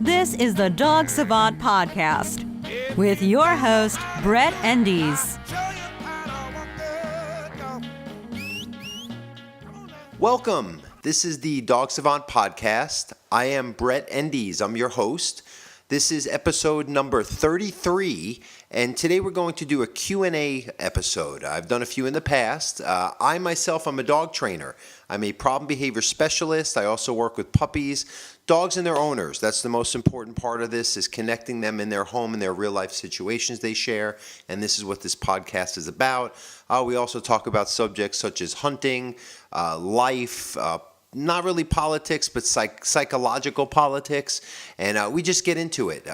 This is the Dog Savant Podcast with your host, Brett Endies. Welcome. This is the Dog Savant Podcast. I am Brett Endies. I'm your host. This is episode number 33, and today we're going to do a Q&A episode. I've done a few in the past. I myself am a dog trainer. I'm a problem behavior specialist. I also work with puppies, dogs and their owners. That's the most important part of this, is connecting them in their home and their real life situations they share, and this is what this podcast is about. We also talk about subjects such as hunting, life, not really politics, but psychological politics, and we just get into it.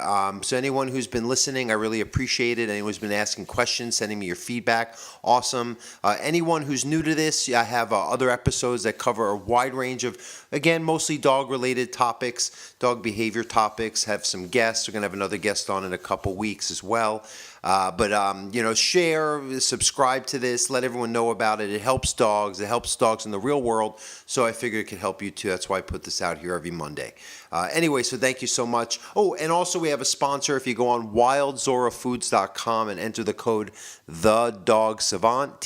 So anyone who's been listening, I really appreciate it. Anyone who's been asking questions, sending me your feedback, awesome. Anyone who's new to this, I have other episodes that cover a wide range of, again, mostly dog-related topics, dog behavior topics. Have some guests. We're going to have another guest on in a couple weeks as well. Share, subscribe to this, let everyone know about it. It helps dogs. It helps dogs in the real world. So I figured it could help you too. That's why I put this out here every Monday. So thank you so much. Oh, and also we have a sponsor. If you go on wildzorafoods.com and enter the code THEDOGSAVANT,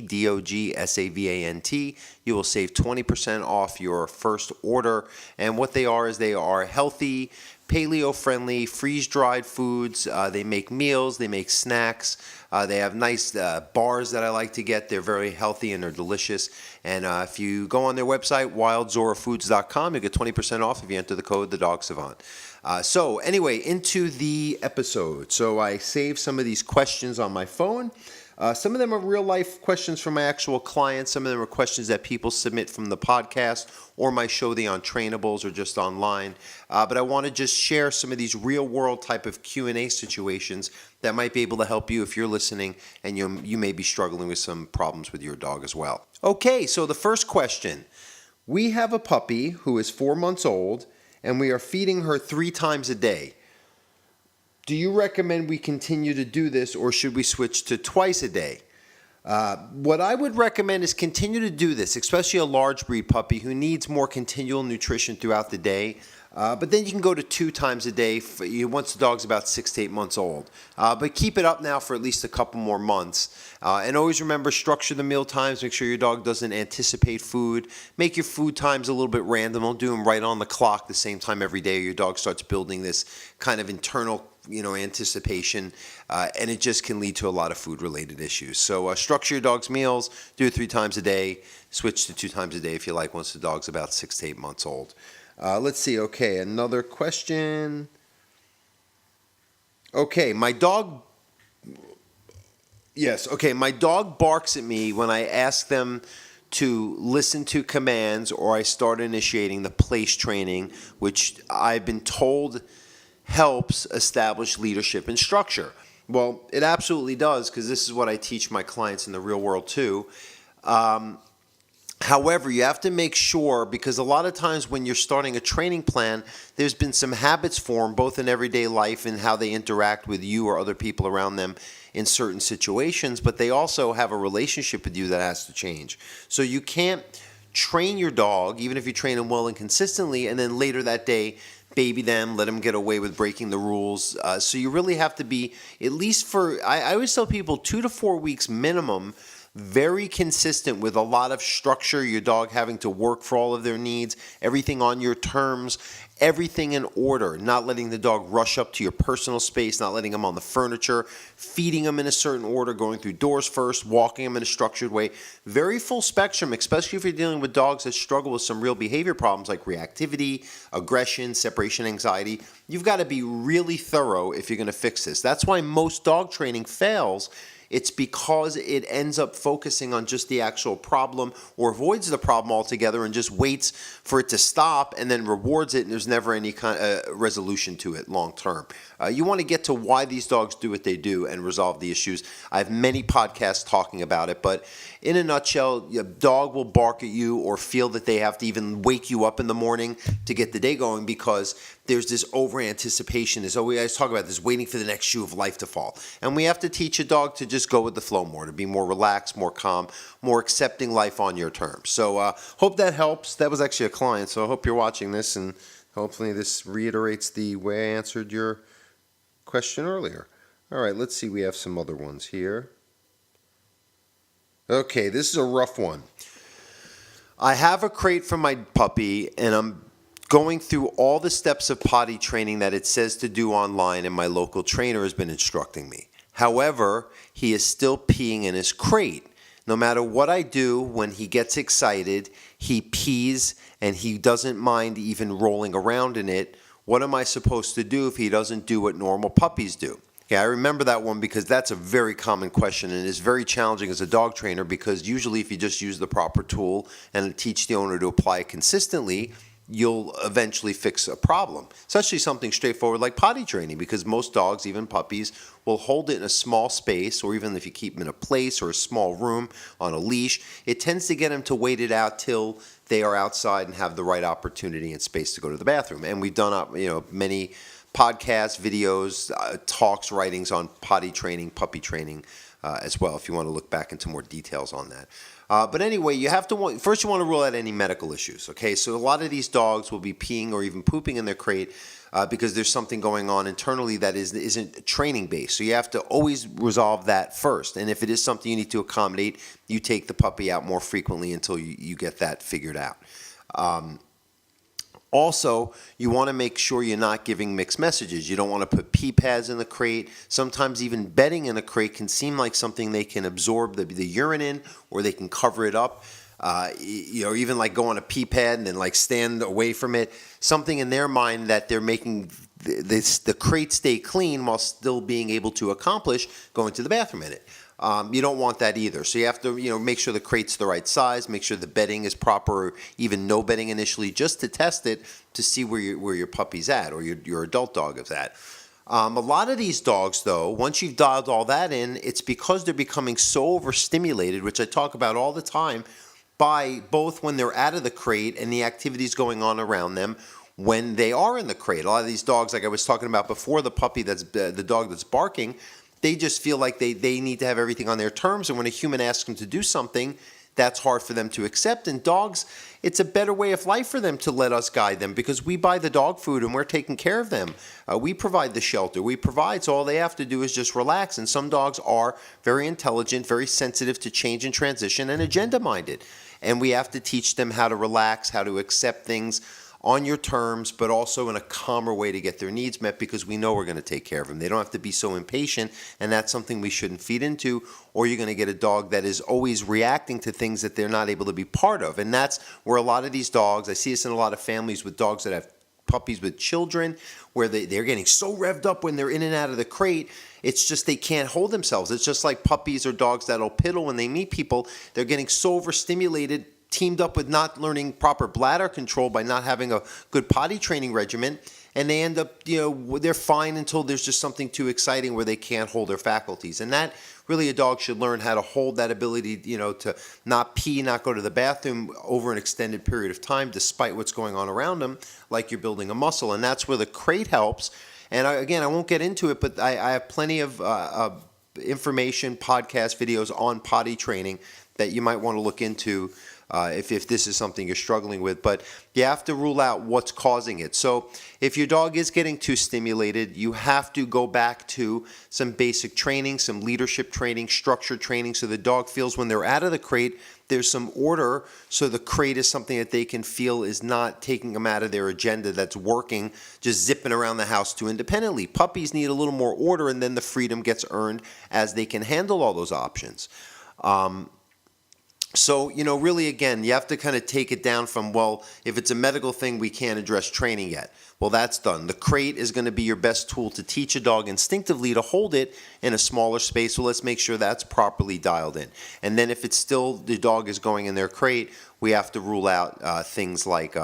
THEDOGSAVANT, you will save 20% off your first order. And what they are is they are healthy, paleo-friendly, freeze-dried foods. They make meals, they make snacks. They have nice bars that I like to get. They're very healthy and they're delicious. And if you go on their website, wildzorafoods.com, you get 20% off if you enter the code THEDOGSAVANT. So anyway, into the episode. So I saved some of these questions on my phone. Some of them are real-life questions from my actual clients. Some of them are questions that people submit from the podcast or my show, The Untrainables, or just online. But I want to just share some of these real-world type of Q&A situations that might be able to help you if you're listening and you may be struggling with some problems with your dog as well. Okay, so the first question. We have a puppy who is 4 months old, and we are feeding her 3 times a day. Do you recommend we continue to do this, or should we switch to twice a day? What I would recommend is continue to do this, especially a large breed puppy who needs more continual nutrition throughout the day. But then you can go to 2 times a day once the dog's about 6 to 8 months old. But keep it up now for at least a couple more months. And always remember, structure the meal times. Make sure your dog doesn't anticipate food. Make your food times a little bit random. Don't do them right on the clock the same time every day, or your dog starts building this kind of internal anticipation, and it just can lead to a lot of food-related issues. So structure your dog's meals, do it 3 times a day, switch to 2 times a day if you like once the dog's about 6 to 8 months old. Let's see, okay, another question. Okay, my dog barks at me when I ask them to listen to commands, or I start initiating the place training, which I've been told helps establish leadership and structure. Well, it absolutely does, because this is what I teach my clients in the real world too. However, you have to make sure, because a lot of times when you're starting a training plan, there's been some habits formed both in everyday life and how they interact with you or other people around them in certain situations, but they also have a relationship with you that has to change. So you can't train your dog, even if you train them well and consistently, and then later that day baby them, let them get away with breaking the rules. So you really have to be, at least I always tell people 2 to 4 weeks minimum, very consistent with a lot of structure, your dog having to work for all of their needs, everything on your terms, everything in order, not letting the dog rush up to your personal space, not letting them on the furniture, feeding them in a certain order, going through doors first, walking them in a structured way. Very full spectrum, especially if you're dealing with dogs that struggle with some real behavior problems like reactivity, aggression, separation anxiety. You've got to be really thorough if you're going to fix this. That's why most dog training fails. It's because it ends up focusing on just the actual problem, or avoids the problem altogether and just waits for it to stop and then rewards it, and there's never any kind of resolution to it long term. You want to get to why these dogs do what they do and resolve the issues. I have many podcasts talking about it, but in a nutshell, a dog will bark at you or feel that they have to even wake you up in the morning to get the day going, because there's this over-anticipation. We always talk about this, waiting for the next shoe of life to fall. And we have to teach a dog to just go with the flow more, to be more relaxed, more calm, more accepting life on your terms. So hope that helps. That was actually a client, so I hope you're watching this and Hopefully this reiterates the way I answered your question earlier. All right, let's see. We have some other ones here. Okay, this is a rough one. I have a crate for my puppy, and I'm going through all the steps of potty training that it says to do online, and my local trainer has been instructing me. However, he is still peeing in his crate. No matter what I do, when he gets excited, he pees, and he doesn't mind even rolling around in it. What am I supposed to do if he doesn't do what normal puppies do? Yeah, I remember that one because that's a very common question, and it's very challenging as a dog trainer because usually if you just use the proper tool and teach the owner to apply it consistently, you'll eventually fix a problem. Especially something straightforward like potty training, because most dogs, even puppies, will hold it in a small space, or even if you keep them in a place or a small room on a leash, it tends to get them to wait it out till they are outside and have the right opportunity and space to go to the bathroom. And we've done many podcasts, videos, talks, writings on potty training, puppy training as well, if you want to look back into more details on that. But anyway, first you want to rule out any medical issues, okay? So a lot of these dogs will be peeing or even pooping in their crate because there's something going on internally that isn't training-based. So you have to always resolve that first. And if it is something you need to accommodate, you take the puppy out more frequently until you get that figured out. Also, you want to make sure you're not giving mixed messages. You don't want to put pee pads in the crate. Sometimes even bedding in a crate can seem like something they can absorb the urine in, or they can cover it up. Even like go on a pee pad and then like stand away from it. Something in their mind that they're making the crate stay clean while still being able to accomplish going to the bathroom in it. You don't want that either. So you have to, make sure the crate's the right size, make sure the bedding is proper, or even no bedding initially, just to test it to see where your puppy's at or your adult dog is at. A lot of these dogs, though, once you've dialed all that in, it's because they're becoming so overstimulated, which I talk about all the time, by both when they're out of the crate and the activities going on around them when they are in the crate. A lot of these dogs, like I was talking about before, the puppy that's the dog that's barking, they just feel like they need to have everything on their terms. And when a human asks them to do something, that's hard for them to accept. And dogs, it's a better way of life for them to let us guide them because we buy the dog food and we're taking care of them. We provide the shelter. So all they have to do is just relax. And some dogs are very intelligent, very sensitive to change and transition, and agenda-minded. And we have to teach them how to relax, how to accept things on your terms, but also in a calmer way to get their needs met because we know we're going to take care of them. They don't have to be so impatient, and that's something we shouldn't feed into, or you're going to get a dog that is always reacting to things that they're not able to be part of. And that's where a lot of these dogs, I see this in a lot of families with dogs that have puppies with children, where they're getting so revved up when they're in and out of the crate, it's just they can't hold themselves. It's just like puppies or dogs that'll piddle when they meet people. They're getting so overstimulated, teamed up with not learning proper bladder control by not having a good potty training regimen, and they end up, they're fine until there's just something too exciting where they can't hold their faculties. And that really, a dog should learn how to hold that ability, to not pee, not go to the bathroom over an extended period of time despite what's going on around them, like you're building a muscle. And that's where the crate helps. And I won't get into it, but I have plenty of information, podcast videos on potty training that you might want to look into if this is something you're struggling with. But you have to rule out what's causing it. So if your dog is getting too stimulated, you have to go back to some basic training, some leadership training, structured training, so the dog feels when they're out of the crate, there's some order, so the crate is something that they can feel is not taking them out of their agenda that's working, just zipping around the house too independently. Puppies need a little more order, and then the freedom gets earned as they can handle all those options. So, really, again, you have to kind of take it down from, well, if it's a medical thing, we can't address training yet. Well, that's done. The crate is going to be your best tool to teach a dog instinctively to hold it in a smaller space. So let's make sure that's properly dialed in. And then if it's still the dog is going in their crate, we have to rule out things like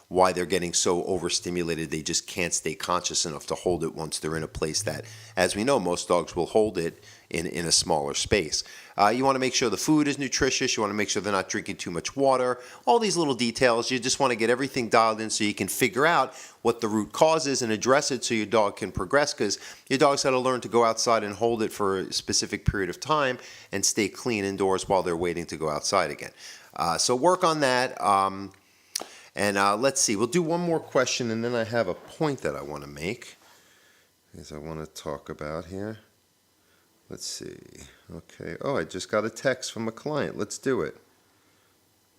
why they're getting so overstimulated they just can't stay conscious enough to hold it once they're in a place that, as we know, most dogs will hold it in a smaller space. You want to make sure the food is nutritious. You want to make sure they're not drinking too much water. All these little details. You just want to get everything dialed in so you can figure out what the root cause is and address it so your dog can progress, because your dog's got to learn to go outside and hold it for a specific period of time and stay clean indoors while they're waiting to go outside again. So work on that. And let's see, we'll do one more question, and then I have a point that I want to make, as I want to talk about here. Let's see. Okay. Oh, I just got a text from a client. Let's do it.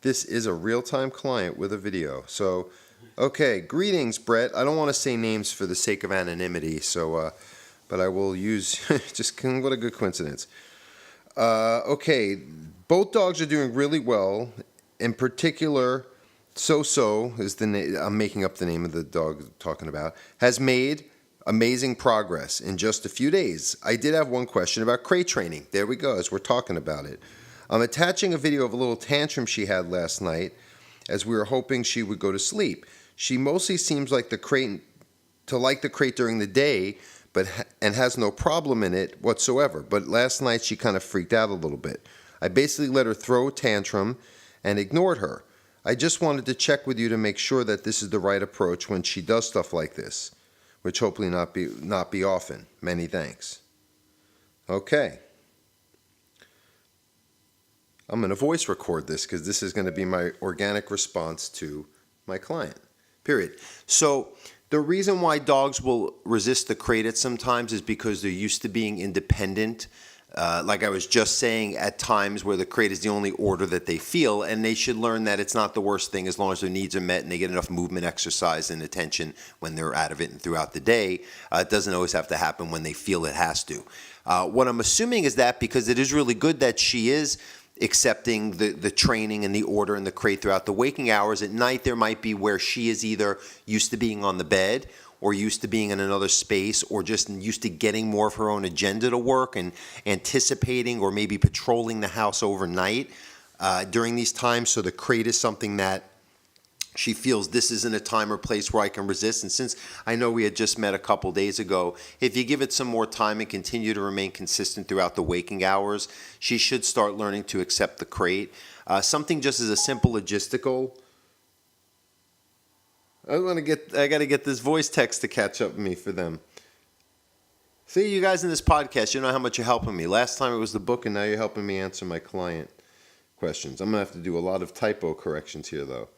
This is a real-time client with a video. So, okay. Greetings, Brett. I don't want to say names for the sake of anonymity, so, but I will use, what a good coincidence. Okay. Both dogs are doing really well. In particular, So is the name. I'm making up the name of the dog I'm talking about. Has made amazing progress in just a few days. I did have one question about crate training. There we go, as we're talking about it. I'm attaching a video of a little tantrum she had last night as we were hoping she would go to sleep. She mostly seems like the crate during the day, and has no problem in it whatsoever. But last night she kind of freaked out a little bit. I basically let her throw a tantrum and ignored her. I just wanted to check with you to make sure that this is the right approach when she does stuff like this, which hopefully not be often. Many thanks. Okay. I'm going to voice record this because this is going to be my organic response to my client. Period. So the reason why dogs will resist the crate at sometimes is because they're used to being independent. Like I was just saying, at times where the crate is the only order that they feel, and they should learn that it's not the worst thing as long as their needs are met and they get enough movement, exercise, and attention when they're out of it and throughout the day. It doesn't always have to happen when they feel it has to. What I'm assuming is that because it is really good that she is accepting the training and the order in the crate throughout the waking hours. At night, there might be where she is either used to being on the bed or used to being in another space, or just used to getting more of her own agenda to work and anticipating or maybe patrolling the house overnight during these times. So the crate is something that she feels this isn't a time or place where I can resist. And since I know we had just met a couple days ago, if you give it some more time and continue to remain consistent throughout the waking hours, she should start learning to accept the crate. Something just as a simple logistical. I got to get this voice text to catch up with me for them. See, you guys in this podcast, you know how much you're helping me. Last time it was the book, and now you're helping me answer my client questions. I'm going to have to do a lot of typo corrections here, though.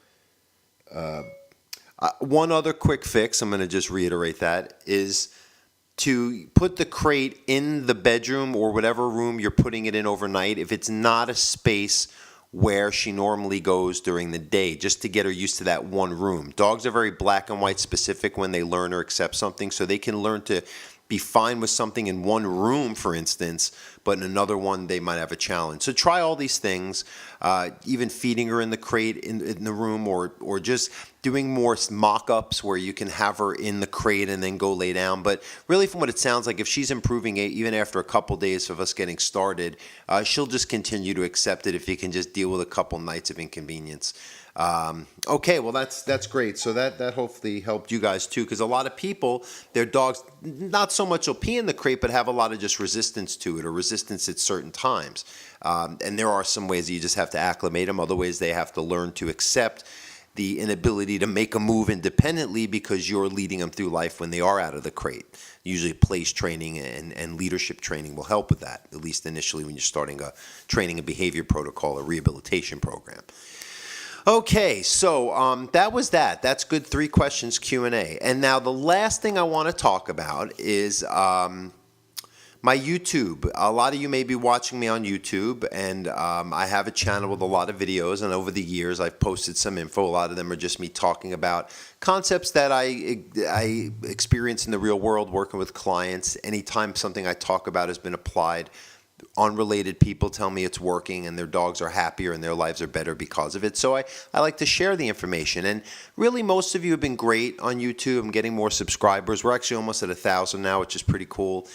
One other quick fix, I'm going to just reiterate that, is to put the crate in the bedroom or whatever room you're putting it in overnight if it's not a space where she normally goes during the day, just to get her used to that one room. Dogs are very black and white specific when they learn or accept something, so they can learn to be fine with something in one room, for instance, but in another one they might have a challenge. So try all these things, even feeding her in the crate in the room, or just doing more mock-ups where you can have her in the crate and then go lay down. But really, from what it sounds like, if she's improving it, even after a couple days of us getting started, she'll just continue to accept it if you can just deal with a couple nights of inconvenience. Okay, well that's great. So that hopefully helped you guys too, because a lot of people, their dogs not so much will pee in the crate, but have a lot of just resistance to it, or resistance at certain times. And there are some ways that you just have to acclimate them. Other ways they have to learn to accept the inability to make a move independently because you're leading them through life when they are out of the crate. Usually place training and leadership training will help with that, at least initially when you're starting a training and behavior protocol or rehabilitation program. Okay, so that was that. That's good 3 questions Q&A. And now the last thing I want to talk about is my YouTube. A lot of you may be watching me on YouTube, and I have a channel with a lot of videos, and over the years I've posted some info. A lot of them are just me talking about concepts that I experience in the real world working with clients. Anytime something I talk about has been applied, unrelated people tell me it's working and their dogs are happier and their lives are better because of it. So I like to share the information. And really, most of you have been great on YouTube. I'm getting more subscribers. We're actually almost at 1,000 now, which is pretty cool.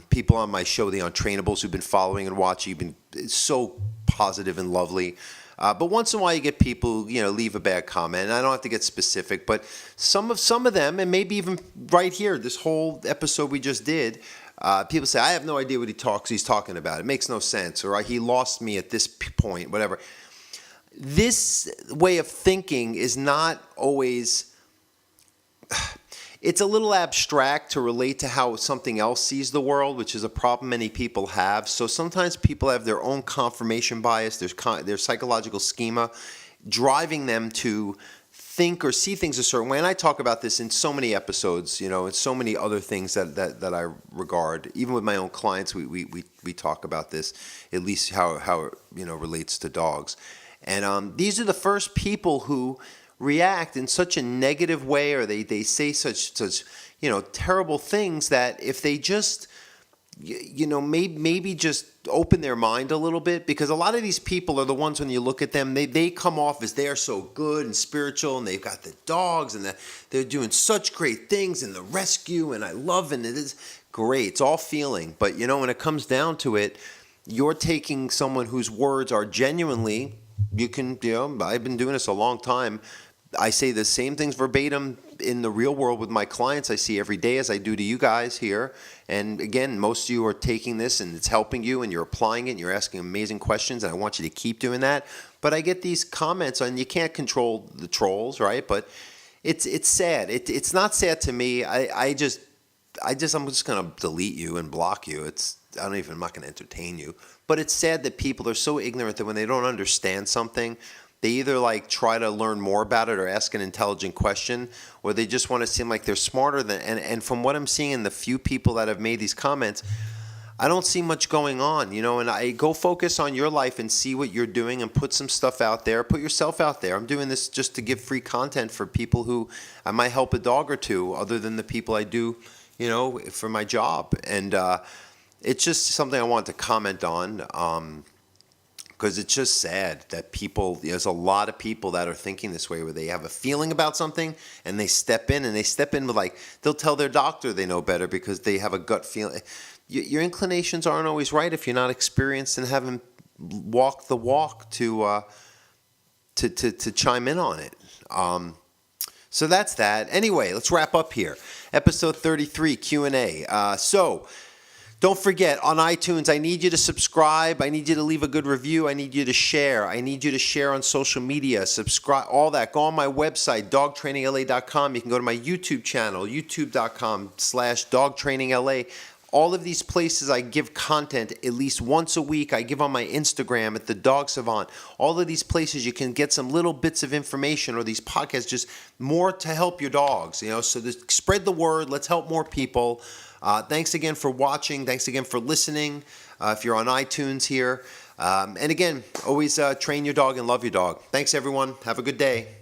People on my show, the Untrainables, who've been following and watching, have been so positive and lovely. But once in a while you get people, leave a bad comment. And I don't have to get specific, but some of them, and maybe even right here, this whole episode we just did, people say, I have no idea what he's talking about. It makes no sense. Or he lost me at this point, whatever. This way of thinking is not always... It's a little abstract to relate to how something else sees the world, which is a problem many people have. So sometimes people have their own confirmation bias, their psychological schema, driving them to think or see things a certain way. And I talk about this in so many episodes, and so many other things that I regard. Even with my own clients, we talk about this, at least how it relates to dogs. And these are the first people who react in such a negative way, or they say such terrible things, that if they just maybe just open their mind a little bit, because a lot of these people are the ones, when you look at them, they come off as they are so good and spiritual, and they've got the dogs, and they're doing such great things in the rescue, and I love, and it is great. It's all feeling. But, when it comes down to it, you're taking someone whose words are genuinely, I've been doing this a long time. I say the same things verbatim in the real world with my clients I see every day as I do to you guys here. And again, most of you are taking this and it's helping you, and you're applying it, and you're asking amazing questions, and I want you to keep doing that. But I get these comments, and you can't control the trolls, right? But it's sad. It's not sad to me. I'm just going to delete you and block you. I'm not going to entertain you. But it's sad that people are so ignorant that when they don't understand something, they either try to learn more about it or ask an intelligent question, or they just want to seem like they're smarter than. And from what I'm seeing in the few people that have made these comments, I don't see much going on, And I go focus on your life and see what you're doing, and put some stuff out there. Put yourself out there. I'm doing this just to give free content for people who I might help a dog or two, other than the people I do, for my job. And it's just something I want to comment on. Because it's just sad that there's a lot of people that are thinking this way, where they have a feeling about something and they step in with they'll tell their doctor they know better because they have a gut feeling. Your inclinations aren't always right if you're not experienced and haven't walked the walk to chime in on it. So that's that. Anyway, let's wrap up here. Episode 33, Q&A. Don't forget, on iTunes, I need you to subscribe. I need you to leave a good review. I need you to share. I need you to share on social media, subscribe, all that. Go on my website, dogtrainingla.com. You can go to my YouTube channel, youtube.com/dogtrainingla. All of these places I give content at least once a week. I give on my Instagram at the Dog Savant. All of these places you can get some little bits of information, or these podcasts, just more to help your dogs. So spread the word. Let's help more people. Thanks again for watching. Thanks again for listening. If you're on iTunes here. And again, always train your dog and love your dog. Thanks, everyone. Have a good day.